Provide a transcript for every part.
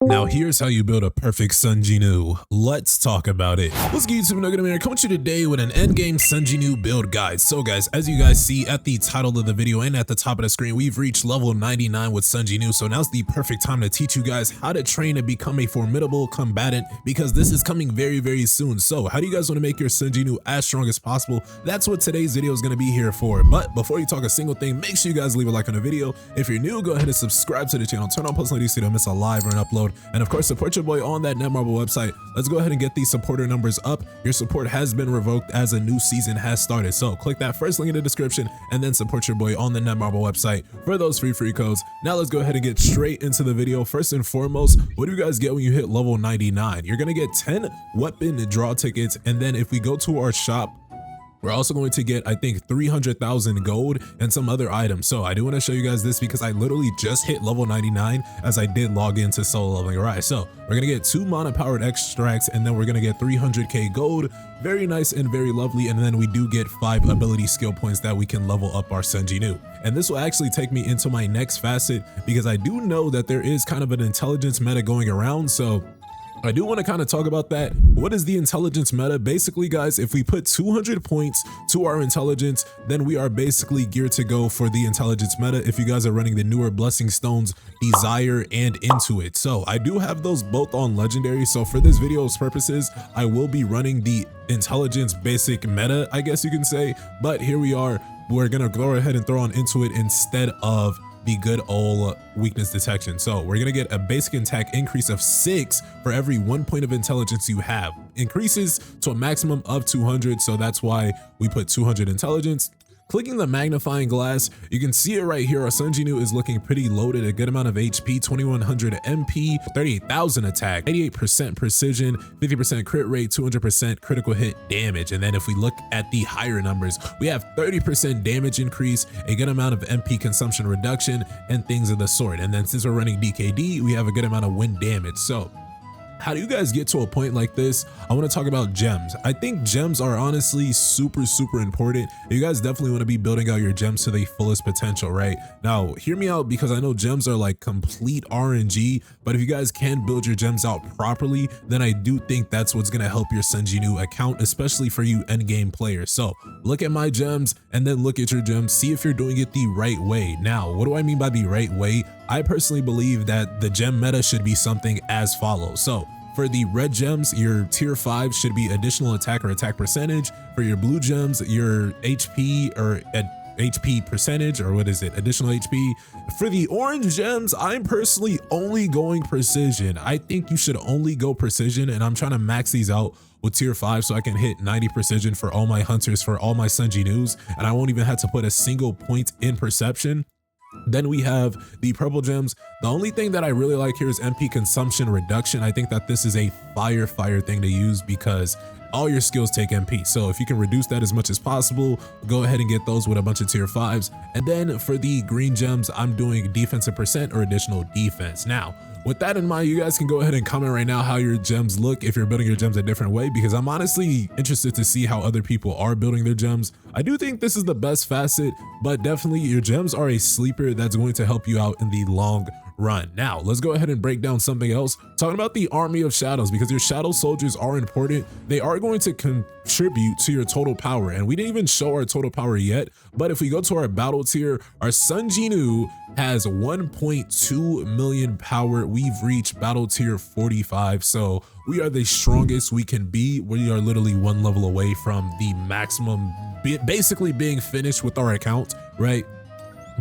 Now here's how you build a perfect Sung Jin Woo. Let's talk about it. What's good, YouTube? NoGoodEman coming to you today with an endgame Sung Jin Woo build guide. So guys, as you guys see at the title of the video and at the top of the screen, we've reached level 99 with Sung Jin Woo. So now's the perfect time to teach you guys how to train and become a formidable combatant, because this is coming very soon. So how do you guys want to make your Sung Jin Woo as strong as possible? That's what today's video is going to be here for. But before you talk a single thing, make sure you guys leave a like on the video. If you're new, go ahead and subscribe to the channel, turn on post notifications so you don't miss a live or an upload. And of course, support your boy on that Netmarble website. Let's go ahead and get these supporter numbers up. Your support has been revoked as a new season has started. So click that first link in the description and then support your boy on the Netmarble website for those free codes. Now let's go ahead and get straight into the video. First and foremost, what do you guys get when you hit level 99? You're gonna get 10 weapon draw tickets, and then if we go to our shop, we're also going to get, I think, 300,000 gold and some other items. So I do want to show you guys this because I literally just hit level 99 as I did log into solo leveling. All right, so we're going to get 2 mana powered extracts, and then we're going to get 300k gold. Very nice and very lovely. And then we do get 5 ability skill points that we can level up our Sung Jin Woo. And this will actually take me into my next facet, because I do know that there is kind of an intelligence meta going around. So I do want to kind of talk about that. What is the intelligence meta? Basically, guys, if we put 200 points to our intelligence, then we are basically geared to go for the intelligence meta if you guys are running the newer blessing stones, desire and intuit. So I do have those both on legendary. So for this video's purposes, I will be running the intelligence basic meta, I guess you can say. But here we are. We're going to go ahead and throw on intuit instead of the good old weakness detection. So we're gonna get a basic attack increase of 6 for every 1 point of intelligence you have. Increases to a maximum of 200, so that's why we put 200 intelligence. Clicking the magnifying glass, you can see it right here. Our Sung Jin Woo is looking pretty loaded, a good amount of HP, 2100 MP, 38,000 attack, 88% precision, 50% crit rate, 200% critical hit damage. And then if we look at the higher numbers, we have 30% damage increase, a good amount of MP consumption reduction, and things of the sort. And then since we're running DKD, we have a good amount of wind damage. So how do you guys get to a point like this? I want to talk about gems. I think gems are honestly super important. You guys definitely want to be building out your gems to their fullest potential, right? Now, hear me out, because I know gems are like complete RNG, but if you guys can build your gems out properly, then I do think that's what's going to help your Sung Jin Woo account, especially for you endgame players. So look at my gems and then look at your gems, see if you're doing it the right way. Now, what do I mean by the right way? I personally believe that the gem meta should be something as follows. So for the red gems, your tier 5 should be additional attack or attack percentage. For your blue gems, your HP or HP percentage, or what is it? Additional HP. For the orange gems, I'm personally only going precision. I think you should only go precision, and I'm trying to max these out with tier 5 so I can hit 90 precision for all my hunters, for all my Sung Jin Woos, and I won't even have to put a single point in perception. Then we have the purple gems. The only thing that I really like here is MP consumption reduction. I think that this is a fire thing to use, because all your skills take MP. So if you can reduce that as much as possible, go ahead and get those with a bunch of tier 5s. And then for the green gems, I'm doing defensive percent or additional defense. Now, with that in mind, you guys can go ahead and comment right now how your gems look if you're building your gems a different way, because I'm honestly interested to see how other people are building their gems. I do think this is the best facet, but definitely your gems are a sleeper that's going to help you out in the long run. Now, let's go ahead and break down something else, talking about the army of shadows, because your shadow soldiers are important. They are going to contribute to your total power, and we didn't even show our total power yet, but if we go to our battle tier, our Sung Jin Woo has 1.2 million power. We've reached battle tier 45, so we are the strongest we can be. We are literally 1 level away from the maximum, basically being finished with our account, right?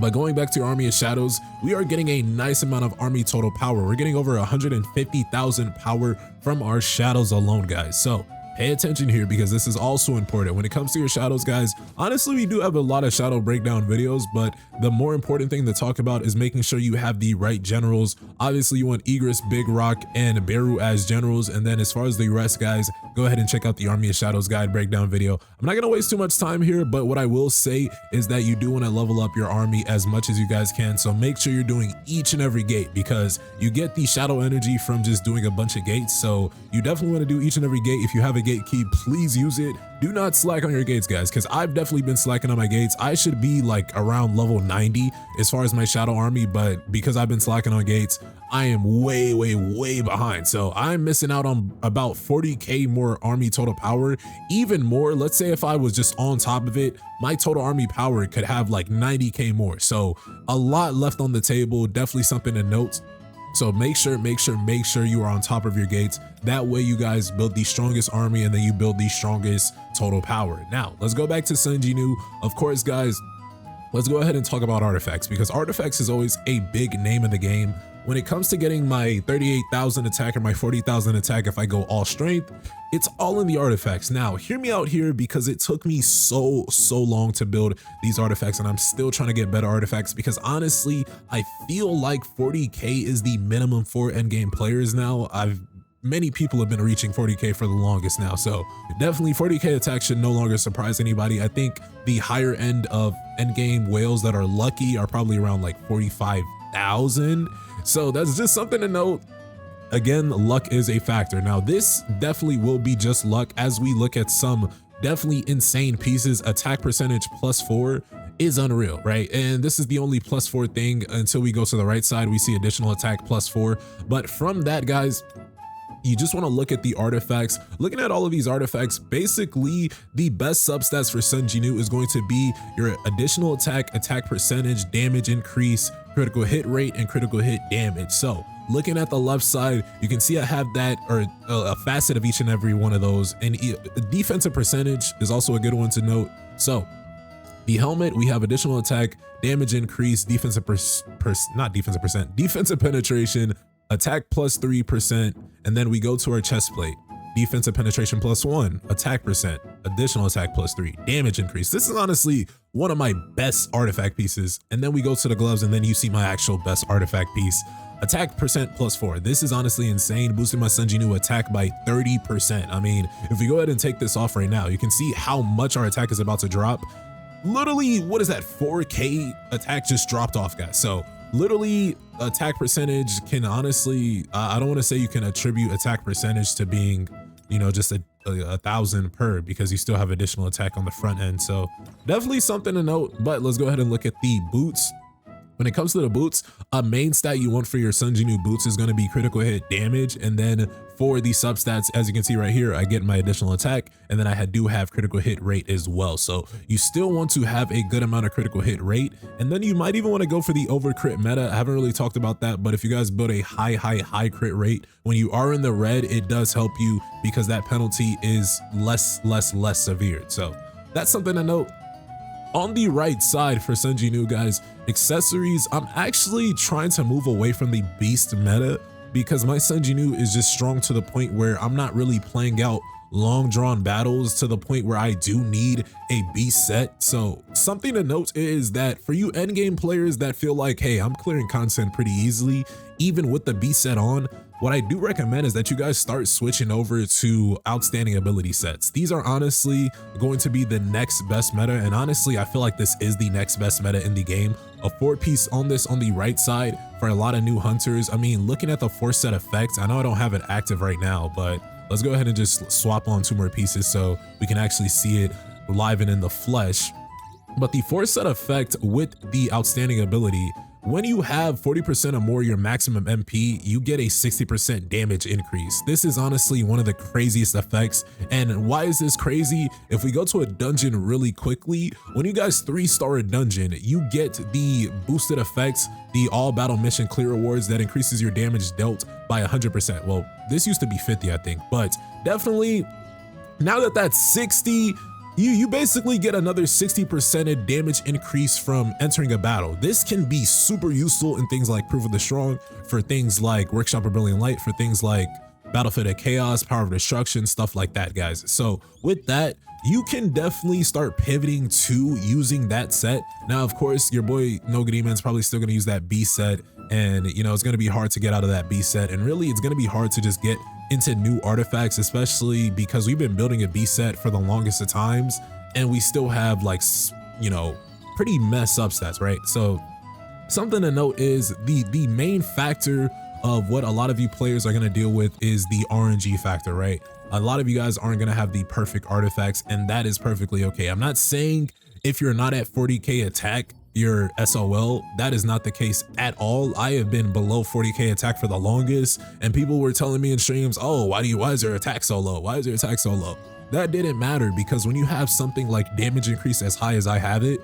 But going back to Army of Shadows, we are getting a nice amount of army total power. We're getting over 150,000 power from our shadows alone, guys. So pay attention here, because this is also important. When it comes to your shadows, guys, honestly, we do have a lot of shadow breakdown videos, but the more important thing to talk about is making sure you have the right generals. Obviously, you want Egress, Big Rock, and Beru as generals. And then as far as the rest, guys, go ahead and check out the Army of Shadows guide breakdown video. I'm not going to waste too much time here, but what I will say is that you do want to level up your army as much as you guys can. So make sure you're doing each and every gate, because you get the shadow energy from just doing a bunch of gates. So you definitely want to do each and every gate. If you have a gatekeep, please use it. Do not slack on your gates, guys, because I've definitely been slacking on my gates. I should be like around level 90 as far as my shadow army, but because I've been slacking on gates, I am way behind. So I'm missing out on about 40k more army total power. Even more, let's say if I was just on top of it, my total army power could have like 90k more. So a lot left on the table, definitely something to note. So make sure you are on top of your gates. That way you guys build the strongest army and then you build the strongest total power. Now, let's go back to Sung Jin Woo. Of course, guys, let's go ahead and talk about artifacts, because artifacts is always a big name in the game. When it comes to getting my 38,000 attack or my 40,000 attack, if I go all strength, it's all in the artifacts. Now, hear me out here, because it took me so long to build these artifacts, and I'm still trying to get better artifacts, because honestly, I feel like 40k is the minimum for endgame players now. Many people have been reaching 40k for the longest now, so definitely 40k attack should no longer surprise anybody. I think the higher end of endgame whales that are lucky are probably around like 45,000. So that's just something to note. Again, luck is a factor. Now, this definitely will be just luck as we look at some definitely insane pieces. Attack percentage +4 is unreal, right? And this is the only +4 thing. Until we go to the right side, we see additional attack +4. But from that, guys, you just want to look at the artifacts. Looking at all of these artifacts, basically the best substats for Sung Jin Woo is going to be your additional attack percentage, damage increase, critical hit rate, and critical hit damage. So looking at the left side, you can see I have that, or a facet of each and every one of those. And defensive percentage is also a good one to note. So the helmet, we have additional attack, damage increase, defensive penetration, attack +3%, and then we go to our chest plate. Defensive penetration +1, attack percent, additional attack +3, damage increase. This is honestly one of my best artifact pieces. And then we go to the gloves, and then you see my actual best artifact piece. Attack percent +4. This is honestly insane, boosting my Sung Jin Woo attack by 30%. I mean, if we go ahead and take this off right now, you can see how much our attack is about to drop. Literally, what is that? 4k attack just dropped off, guys. So literally, attack percentage can honestly, I don't want to say you can attribute attack percentage to being, you know, just a 1,000 per, because you still have additional attack on the front end. So definitely something to note. But let's go ahead and look at the boots. When it comes to the boots, a main stat you want for your Sung Jin Woo boots is going to be critical hit damage. And then for the substats, as you can see right here, I get my additional attack, and then I do have critical hit rate as well. So you still want to have a good amount of critical hit rate. And then you might even want to go for the over crit meta. I haven't really talked about that, but if you guys build a high crit rate, when you are in the red, it does help you, because that penalty is less severe. So that's something to note. On the right side for Sung Jin Woo, guys, accessories, I'm actually trying to move away from the beast meta, because my Sung Jin Woo is just strong to the point where I'm not really playing out long drawn battles to the point where I do need a beast set. So something to note is that for you endgame players that feel like, hey, I'm clearing content pretty easily, even with the beast set on, what I do recommend is that you guys start switching over to outstanding ability sets. These are honestly going to be the next best meta, and honestly, I feel like this is the next best meta in the game. A 4-piece on this on the right side for a lot of new hunters. I mean, looking at the 4-set effect, I know I don't have it active right now, but let's go ahead and just swap on 2 more pieces so we can actually see it live and in the flesh. But the 4-set effect with the outstanding ability, when you have 40% or more your maximum MP, you get a 60% damage increase. This is honestly one of the craziest effects. And why is this crazy? If we go to a dungeon really quickly, when you guys 3-star a dungeon, you get the boosted effects, the all battle mission clear rewards that increases your damage dealt by 100%. Well, this used to be 50, I think, but definitely now that that's 60, you basically get another 60% damage increase from entering a battle. This can be super useful in things like Proof of the Strong, for things like Workshop of Brilliant Light, for things like Battlefield of Chaos, Power of Destruction, stuff like that, guys. So with that, you can definitely start pivoting to using that set. Now, of course, your boy NoGoodEman is probably still going to use that B set, and you know, it's going to be hard to get out of that B set, and really it's going to be hard to just get into new artifacts, especially because we've been building a B set for the longest of times, and we still have, like, you know, pretty messed up stats, right? So something to note is the main factor of what a lot of you players are going to deal with is the RNG factor, right? A lot of you guys aren't going to have the perfect artifacts, and that is perfectly okay. I'm not saying if you're not at 40k attack, you're SOL. That is not the case at all. I have been below 40k attack for the longest, and people were telling me in streams, oh, why is your attack so low? Why is your attack so low? That didn't matter, because when you have something like damage increase as high as I have it,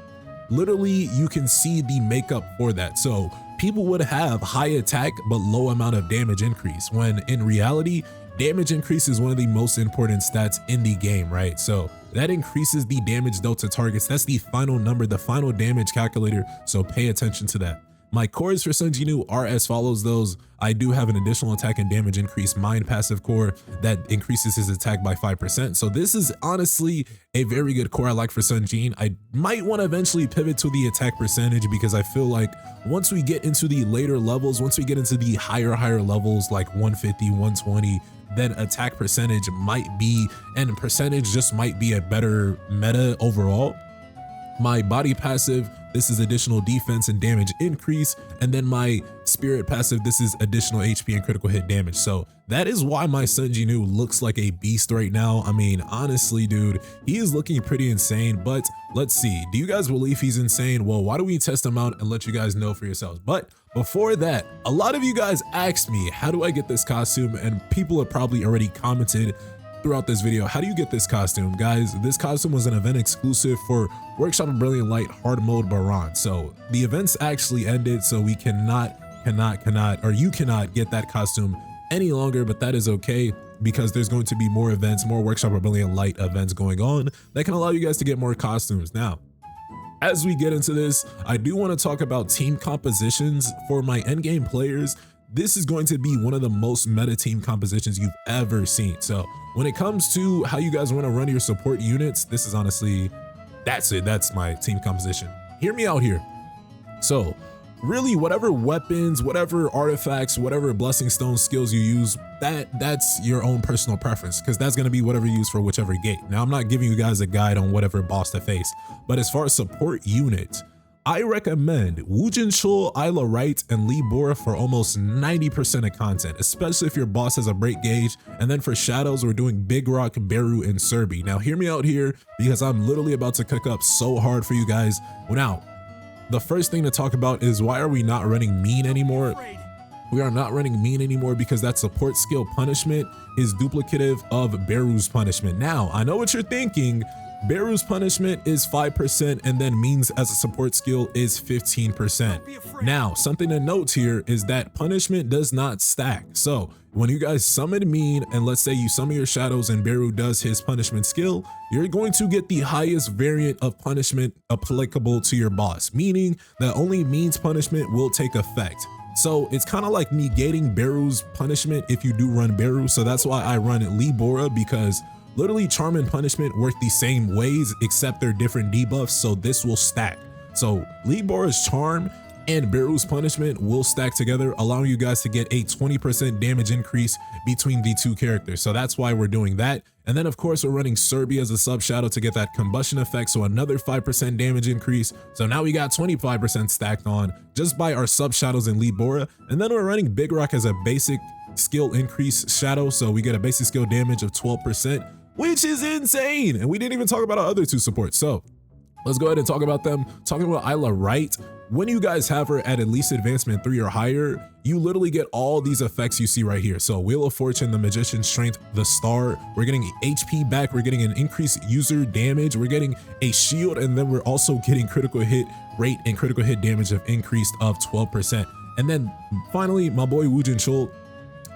literally you can see the makeup for that. So people would have high attack but low amount of damage increase, when in reality, damage increase is one of the most important stats in the game, right? So that increases the damage dealt to targets. That's the final number, the final damage calculator. So pay attention to that. My cores for Sung Jin Woo are as follows. Those, I do have an additional attack and damage increase mind passive core that increases his attack by 5%. So this is honestly a very good core I like for Sung Jin. I might want to eventually pivot to the attack percentage, because I feel like once we get into the later levels, once we get into the higher levels like 150, 120, then attack percentage might be, and percentage just might be a better meta overall. My body passive, this is additional defense and damage increase, and then my spirit passive, this is additional HP and critical hit damage. So that is why my Sung Jin Woo looks like a beast right now. I mean, honestly, dude, he is looking pretty insane, but let's see. Do you guys believe he's insane? Well, why don't we test him out and let you guys know for yourselves? But before that, a lot of you guys asked me, how do I get this costume? And people have probably already commented throughout this video, how do you get this costume? Guys, this costume was an event exclusive for Workshop of Brilliant Light hard mode Baron. So the events actually ended, so we you cannot get that costume any longer, but that is okay, because there's going to be more events, more Workshop of Brilliant Light events going on that can allow you guys to get more costumes. Now, as we get into this, I do want to talk about team compositions for my endgame players. This is going to be one of the most meta team compositions you've ever seen. So when it comes to how you guys want to run your support units, this is honestly, that's it. That's my team composition. Hear me out here. So really, whatever weapons, whatever artifacts, whatever blessing stone skills you use, that's your own personal preference, because that's going to be whatever you use for whichever gate. Now, I'm not giving you guys a guide on whatever boss to face, but as far as support units, I recommend Woo Jin Chul, Isla Wright, and Lee Bora for almost 90% of content, especially if your boss has a break gauge. And then for shadows, we're doing Big Rock, Beru, and Serbi. Now hear me out here, because I'm literally about to cook up so hard for you guys. Now, the first thing to talk about is, why are we not running mean anymore? We are not running mean anymore because that support skill punishment is duplicative of Beru's punishment. Now, I know what you're thinking. Beru's punishment is 5%, and then means as a support skill is 15%. Now, something to note here is that punishment does not stack. So when you guys summon mean, and let's say you summon your shadows and Beru does his punishment skill, you're going to get the highest variant of punishment applicable to your boss, meaning that only mean's punishment will take effect. So it's kind of like negating Beru's punishment if you do run Beru. So that's why I run Lee Bora, because literally charm and punishment work the same ways, except they're different debuffs, so this will stack. So Lee Bora's charm and Beru's punishment will stack together, allowing you guys to get a 20% damage increase between the two characters. So that's why we're doing that. And then of course we're running Serbi as a sub shadow to get that combustion effect, so another 5% damage increase. So now we got 25% stacked on just by our sub shadows in Lee Bora. And then we're running Big Rock as a basic skill increase shadow, so we get a basic skill damage of 12%, which is insane. And we didn't even talk about our other two supports. So let's go ahead and talk about them. Talking about Isla Wright, when you guys have her at least advancement 3 or higher, you literally get all these effects you see right here. So Wheel of Fortune, the Magician Strength, the Star, we're getting HP back, we're getting an increased user damage, we're getting a shield, and then we're also getting critical hit rate and critical hit damage of increased of 12%. And then finally, my boy Woo Jin Chul.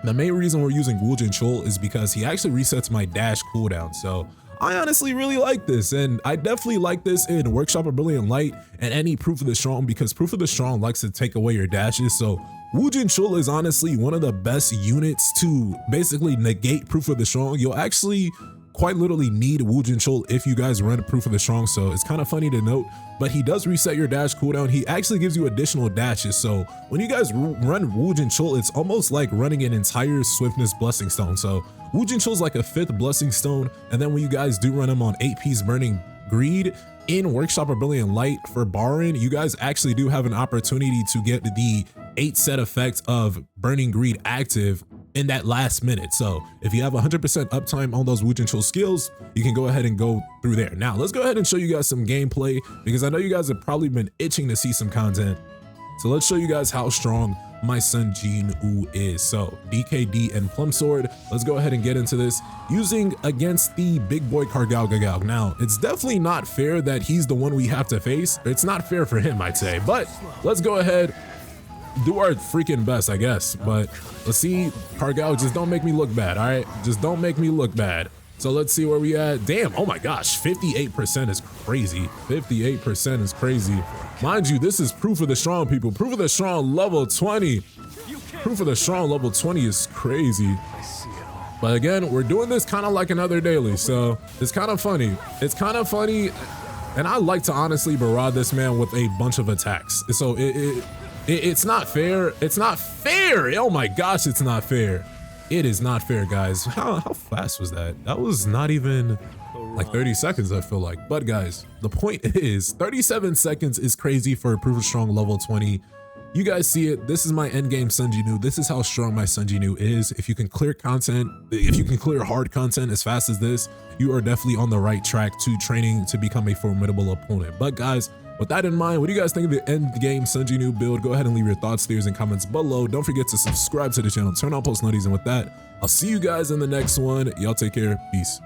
The main reason we're using Woo Jin Chul is because he actually resets my dash cooldown. So I honestly really like this, and I definitely like this in Workshop of Brilliant Light and any Proof of the Strong, because Proof of the Strong likes to take away your dashes. So Woo Jin Chul is honestly one of the best units to basically negate Proof of the Strong. You'll actually quite literally need Woo Jin Chul if you guys run Proof of the Strong, so it's kind of funny to note, but he does reset your dash cooldown. He actually gives you additional dashes, so when you guys run Woo Jin Chul, it's almost like running an entire Swiftness Blessing Stone. So Woo Jin Chul is like a 5th Blessing Stone, and then when you guys do run him on 8-piece Burning Greed in Workshop of Brilliant Light for Baron, you guys actually do have an opportunity to get the 8 set effect of Burning Greed active in that last minute. So if you have 100% uptime on those Woojin Cho skills, you can go ahead and go through there. Now let's go ahead and show you guys some gameplay, because I know you guys have probably been itching to see some content. So let's show you guys how strong my Sung Jin Woo is. So DKD and Plum Sword, let's go ahead and get into this using against the big boy Kargao. Now it's definitely not fair that he's the one we have to face. It's not fair for him, I'd say, but let's go ahead, do our freaking best, I guess. But let's see, Kargao, just don't make me look bad, all right? Just don't make me look bad. So let's see where we at. Damn, oh my gosh, 58% is crazy. 58% is crazy. Mind you, this is Proof of the Strong, people. Proof of the Strong level 20. Proof of the Strong level 20 is crazy. But again, we're doing this kind of like another daily, so it's kind of funny. It's kind of funny, and I like to honestly barrage this man with a bunch of attacks. So it's not fair. It's not fair. Oh my gosh, it's not fair. It is not fair, guys. How fast was that? That was not even like 30 seconds, I feel like. But guys, the point is 37 seconds is crazy for a Proof of Strong level 20. You guys see it. This is my endgame Sung Jin Woo. This is how strong my Sung Jin Woo is. If you can clear content, if you can clear hard content as fast as this, you are definitely on the right track to training to become a formidable opponent. But guys, with that in mind, what do you guys think of the end game Sung Jin Woo build? Go ahead and leave your thoughts, theories, and comments below. Don't forget to subscribe to the channel, turn on post notifications, and with that, I'll see you guys in the next one. Y'all take care. Peace.